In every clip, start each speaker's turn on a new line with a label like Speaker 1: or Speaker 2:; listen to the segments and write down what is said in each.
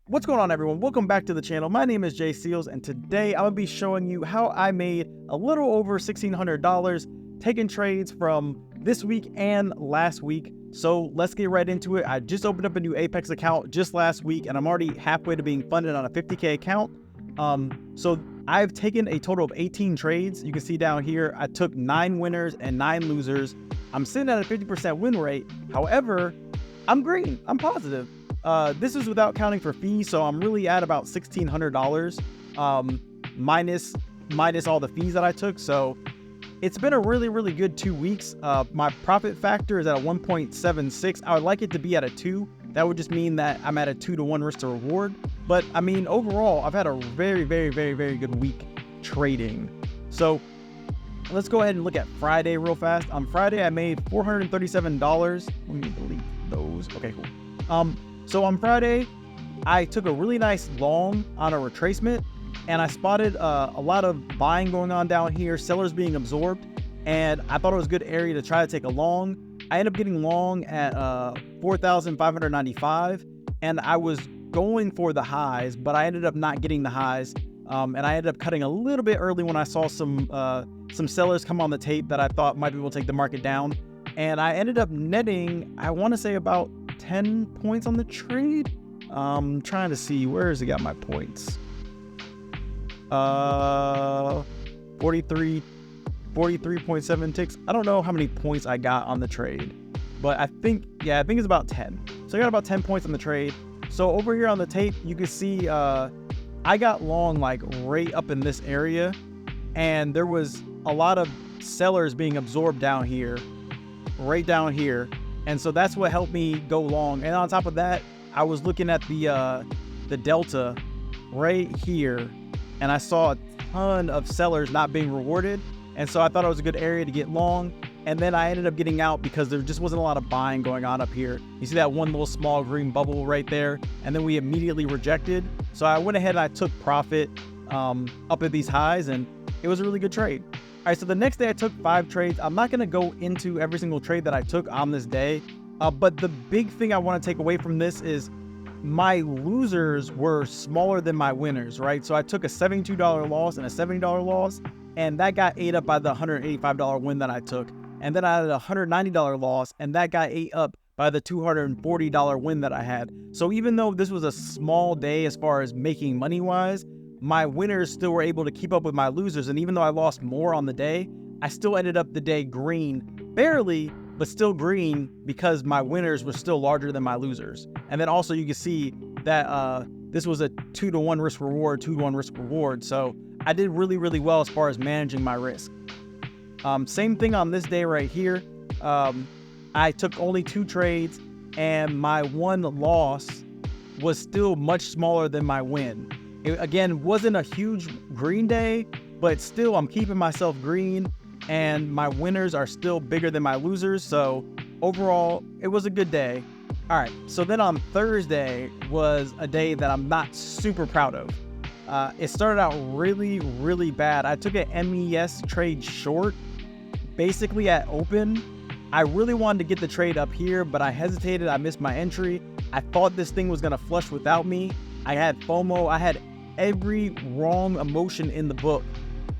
Speaker 1: What's going on, everyone? Welcome back to the channel. My name is Jay Seals, and today I'm going to be showing you how I made a little over $1,600 taking trades from this week and last week. So let's get right into it. I just opened up a new Apex account just last week, and I'm already halfway to being funded on a 50K account. So I've taken a total of 18 trades. You can see down here, I took 9 winners and 9 losers. I'm sitting at a 50% win rate. However, I'm green. I'm positive. This is without counting for fees, so I'm really at about $1,600 minus all the fees that I took. So it's been a really good 2 weeks. My profit factor is at a 1.76. I would like it to be at a 2. That would just mean that I'm at a 2-to-1 risk to reward. But I mean, overall, I've had a very good week trading. So let's go ahead and look at Friday real fast. On Friday, I made $437. Let me delete those. Okay, cool. So on Friday, I took a really nice long on a retracement, and I spotted a lot of buying going on down here, sellers being absorbed, and I thought it was a good area to try to take a long. I ended up getting long at 4,595, and I was going for the highs, but I ended up not getting the highs, and I ended up cutting a little bit early when I saw some sellers come on the tape that I thought might be able to take the market down, and I ended up netting, I want to say, about 10 points on the trade. Trying to see, where has it got my points? 43.7 ticks. I don't know how many points I got on the trade, but I think it's about 10. So I got about 10 points on the trade. So over here on the tape, you can see I got long like right up in this area, and there was a lot of sellers being absorbed down here, right down here. And so that's what helped me go long. And on top of that, I was looking at the delta right here, and I saw a ton of sellers not being rewarded. And so I thought it was a good area to get long. And then I ended up getting out because there just wasn't a lot of buying going on up here. You see that one little small green bubble right there, and then we immediately rejected. So I went ahead and I took profit up at these highs, and it was a really good trade. All right, so the next day I took 5 trades. I'm not going to go into every single trade that I took on this day, but the big thing I want to take away from this is my losers were smaller than my winners, right? So I took a $72 loss and a $70 loss, and that got ate up by the $185 win that I took. And then I had a $190 loss, and that got ate up by the $240 win that I had. So even though this was a small day as far as making money-wise, my winners still were able to keep up with my losers. And even though I lost more on the day, I still ended up the day green, barely, but still green, because my winners were still larger than my losers. And then also you can see that this was a 2-to-1 risk reward, 2-to-1 risk reward. So I did really well as far as managing my risk. Same thing on this day right here. I took only 2 trades, and my one loss was still much smaller than my win. It, again, wasn't a huge green day, but still I'm keeping myself green, and my winners are still bigger than my losers. So overall, it was a good day. All right, so then on Thursday was a day that I'm not super proud of. It started out really bad. I took an MES trade short, basically at open. I really wanted to get the trade up here, but I hesitated. I missed my entry. I thought this thing was gonna flush without me. I had FOMO. I had every wrong emotion in the book,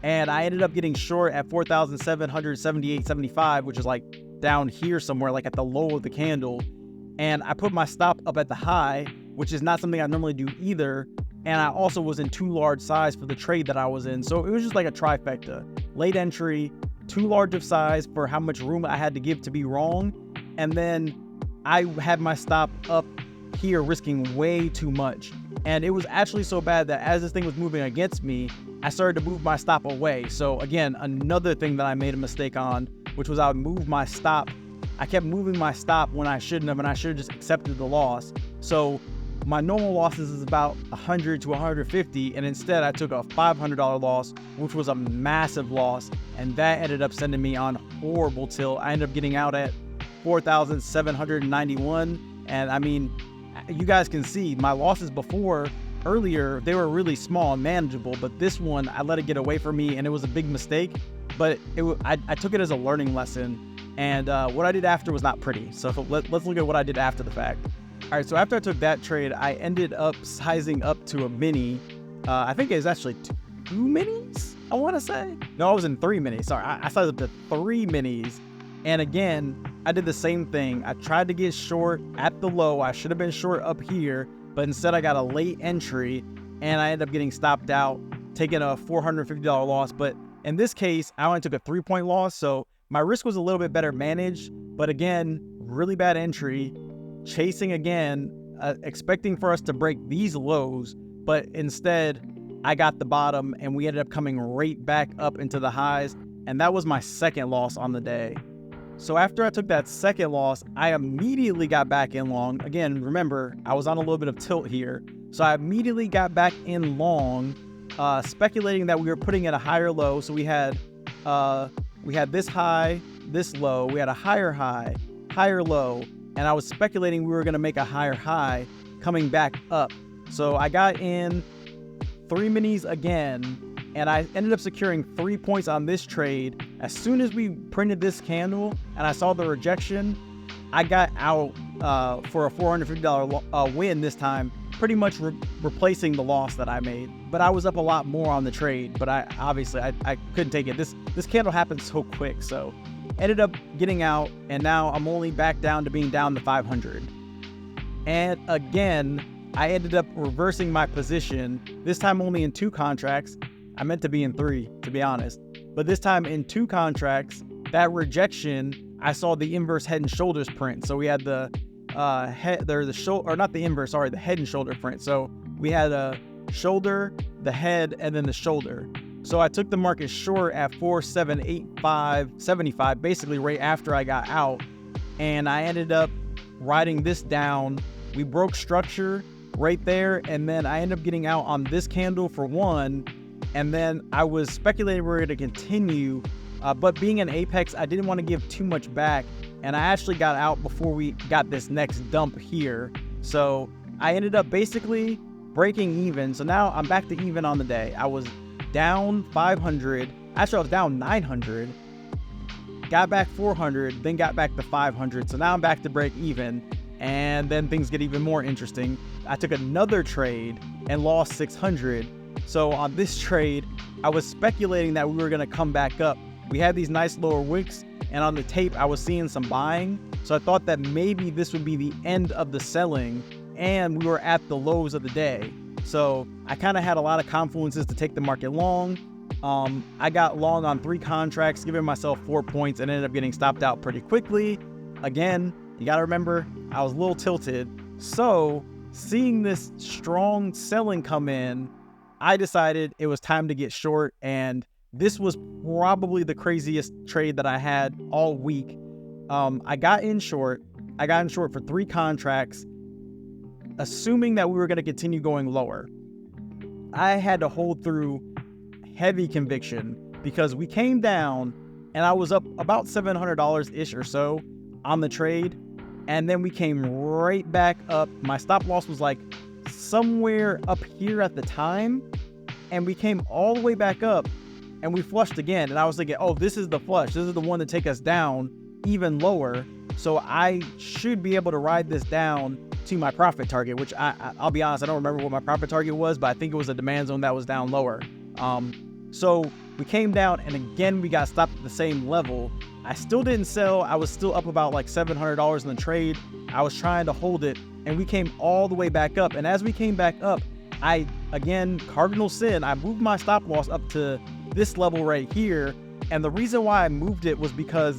Speaker 1: and I ended up getting short at 4,778.75, which is like down here somewhere, like at the low of the candle. And I put my stop up at the high, which is not something I normally do either. And I also was in too large size for the trade that I was in. So it was just like a trifecta. Late entry, too large of size for how much room I had to give to be wrong. And then I had my stop up here risking way too much. And it was actually so bad that as this thing was moving against me, I started to move my stop away. So again, another thing that I made a mistake on, which was I would move my stop. I kept moving my stop when I shouldn't have, and I should have just accepted the loss. So my normal losses is about 100 to 150, and instead I took a $500 loss, which was a massive loss, and that ended up sending me on horrible tilt. I ended up getting out at 4,791, and I mean, you guys can see my losses earlier, they were really small and manageable, but this one, I let it get away from me, and it was a big mistake, but I took it as a learning lesson, and what I did after was not pretty. So let's look at what I did after the fact. All right, so after I took that trade, I ended up sizing up to a mini. I think it was actually 2 minis, I want to say. No, I was in 3 minis. Sorry, I sized up to 3 minis. And again, I did the same thing. I tried to get short at the low. I should have been short up here, but instead I got a late entry, and I ended up getting stopped out, taking a $450 loss. But in this case, I only took a 3-point loss, so my risk was a little bit better managed. But again, really bad entry. Chasing again, expecting for us to break these lows, but instead I got the bottom and we ended up coming right back up into the highs, and that was my second loss on the day. So after I took that second loss, I immediately got back in long. Again, remember, I was on a little bit of tilt here, so I immediately got back in long, speculating that we were putting at a higher low. So we had this high, this low, we had a higher high, higher low, and I was speculating we were going to make a higher high coming back up. So I got in 3 minis again, and I ended up securing 3 points on this trade. As soon as we printed this candle and I saw the rejection, I got out for a $450 win this time, pretty much replacing the loss that I made. But I was up a lot more on the trade, but I couldn't take it. This candle happened so quick, so ended up getting out, and now I'm only back down to being down to 500. And again, I ended up reversing my position, this time only in 2 contracts. I meant to be in 3, to be honest. But this time in 2 contracts, that rejection, I saw the inverse head and shoulders print. So we had the head, the shoulder, or not the inverse, sorry, the head and shoulder print. So we had a shoulder, the head, and then the shoulder. So I took the market short at 4,785.75, basically right after I got out, and I ended up riding this down. We broke structure right there, and then I ended up getting out on this candle for 1, and then I was speculating we were going to continue, but being an apex, I didn't want to give too much back, and I actually got out before we got this next dump here. So I ended up basically breaking even. So now I'm back to even on the day. I was down 500, actually I was down 900, got back 400, then got back to 500. So now I'm back to break even, and then things get even more interesting. I took another trade and lost 600. So on this trade, I was speculating that we were going to come back up. We had these nice lower wicks, and on the tape I was seeing some buying, so I thought that maybe this would be the end of the selling, and we were at the lows of the day. So I kind of had a lot of confluences to take the market long. I got long on 3 contracts, giving myself 4 points, and ended up getting stopped out pretty quickly. Again, you got to remember, I was a little tilted. So seeing this strong selling come in, I decided it was time to get short, and this was probably the craziest trade that I had all week. I got in short for 3 contracts, assuming that we were going to continue going lower. I had to hold through heavy conviction because we came down and I was up about $700-ish or so on the trade, and then we came right back up. My stop loss was like somewhere up here at the time, and we came all the way back up and we flushed again, and I was thinking, oh, this is the flush, this is the one to take us down even lower, so I should be able to ride this down to my profit target, which I'll be honest, I don't remember what my profit target was, but I think it was a demand zone that was down lower. So we came down, and again we got stopped at the same level. I still didn't sell. I was still up about like $700 in the trade. I was trying to hold it, and we came all the way back up. And as we came back up, again, cardinal sin, I moved my stop loss up to this level right here. And the reason why I moved it was because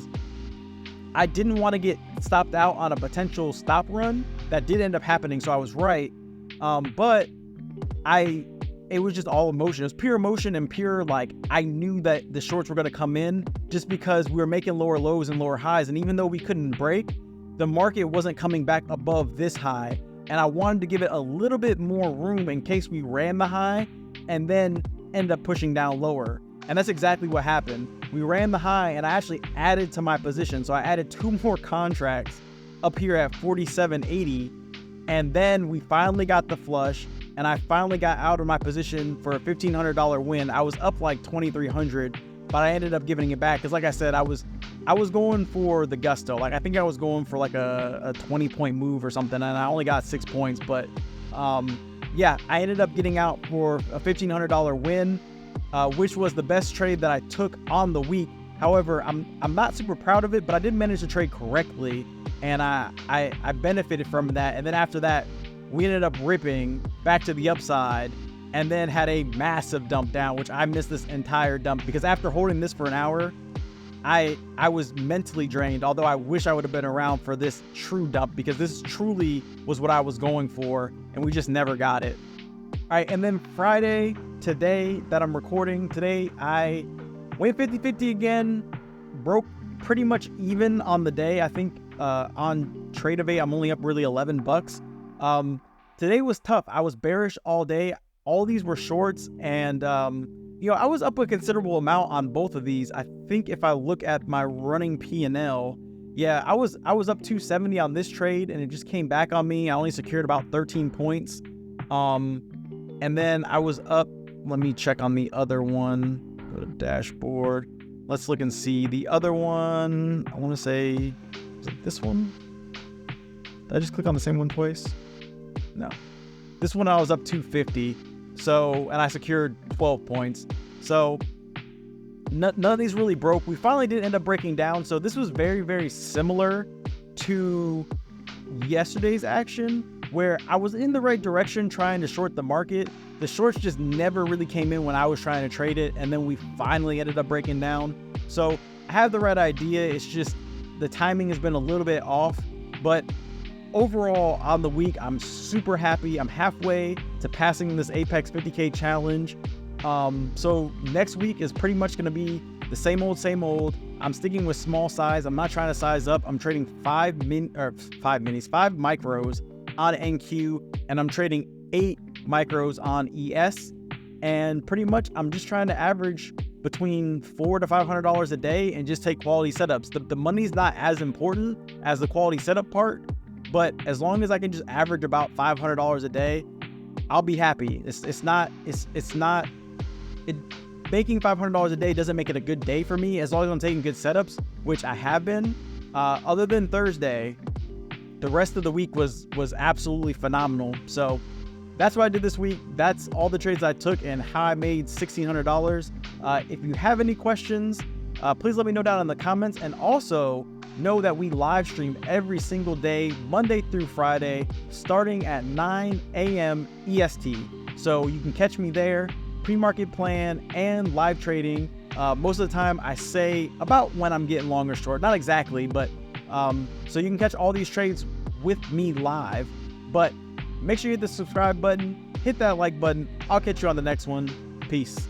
Speaker 1: I didn't want to get stopped out on a potential stop run. That did end up happening, so I was right. But it was just all emotion. It was pure emotion and pure, like, I knew that the shorts were going to come in just because we were making lower lows and lower highs. And even though we couldn't break, the market wasn't coming back above this high. And I wanted to give it a little bit more room in case we ran the high and then end up pushing down lower. And that's exactly what happened. We ran the high, and I actually added to my position. So I added 2 more contracts up here at 47.80. And then we finally got the flush, and I finally got out of my position for a $1,500 win. I was up like $2,300, but I ended up giving it back because, like I said, I was I was going for the gusto. Like, I think I was going for like a 20-point move or something, and I only got 6 points. But yeah, I ended up getting out for a $1,500 win, which was the best trade that I took on the week. However, I'm not super proud of it, but I did manage to trade correctly, and I benefited from that. And then after that, we ended up ripping back to the upside, and then had a massive dump down, which I missed this entire dump because after holding this for an hour, I was mentally drained, although I wish I would have been around for this true dump because this truly was what I was going for, and we just never got it. All right, and then Friday, today that I'm recording, today I went 50-50 again, broke pretty much even on the day. I think on Trade-Evade, I'm only up really $11. Today was tough. I was bearish all day. All these were shorts, and you know, I was up a considerable amount on both of these. I think if I look at my running P&L, yeah, I was up 270 on this trade, and it just came back on me. I only secured about 13 points. And then I was up, let me check on the other one, go to dashboard. Let's look and see the other one. I want to say, is it this one? Did I just click on the same one twice? No. This one I was up 250. So, and I secured 12 points. So none of these really broke. We finally did end up breaking down. So this was very, very similar to yesterday's action, where I was in the right direction trying to short the market. The shorts just never really came in when I was trying to trade it. And then we finally ended up breaking down. So I have the right idea. It's just the timing has been a little bit off, but overall on the week, I'm super happy. I'm halfway to passing this Apex 50K challenge. So next week is pretty much going to be the same old, same old. I'm sticking with small size. I'm not trying to size up. I'm trading 5 micros on NQ, and I'm trading 8 micros on ES. And pretty much I'm just trying to average between $400 to $500 a day and just take quality setups. The money's not as important as the quality setup part, but as long as I can just average about $500 a day, I'll be happy. Making $500 a day doesn't make it a good day for me as long as I'm taking good setups, which I have been. Other than Thursday, the rest of the week was absolutely phenomenal. So that's what I did this week. That's all the trades I took and how I made $1,600. If you have any questions, please let me know down in the comments. And also know that we live stream every single day, Monday through Friday, starting at 9 a.m. EST. So you can catch me there, pre-market plan and live trading. Most of the time I say about when I'm getting long or short, not exactly, but so you can catch all these trades with me live. But make sure you hit the subscribe button, hit that like button. I'll catch you on the next one. Peace.